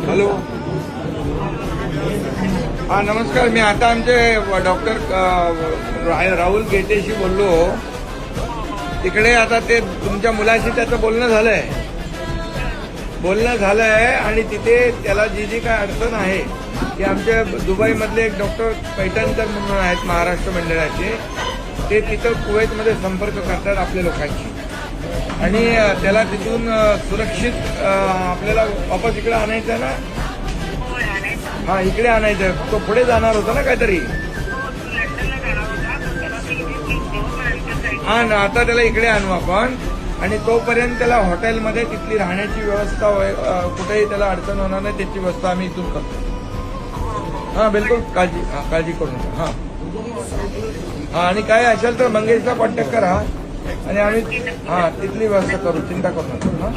Hello. हा नमस्कार. मी आता आमचे डॉक्टर राहुल गेटेशी बोललो. तिकडे आता ते तुमच्या मुलाशी त्याचं बोलणं झालंय आणि तिथे त्याला जी काय अडचण आहे की आमच्या दुबईमधले एक डॉक्टर पैठणकर म्हणून आहेत महाराष्ट्र मंडळाचे, ते तिथं कुवेतमध्ये संपर्क करतात आपल्या लोकांशी आणि त्याला तिथून सुरक्षित आपल्याला वापस इकडे आणायचं ना. हा इकडे आणायचं. तो पुढे जाणार होता ना काहीतरी. हा ना, आता त्याला इकडे आणू आपण आणि तोपर्यंत त्याला हॉटेलमध्ये तिथली राहण्याची व्यवस्था कुठेही त्याला अडचण होणार नाही त्याची व्यवस्था आम्ही इथून करतो. हा बिलकुल काळजी करू नका. हा आणि काय असेल तर मंगेशला कॉन्टॅक्ट करा आणि आम्ही तिथली व्यवस्था करू. चिंता करू नका. हा.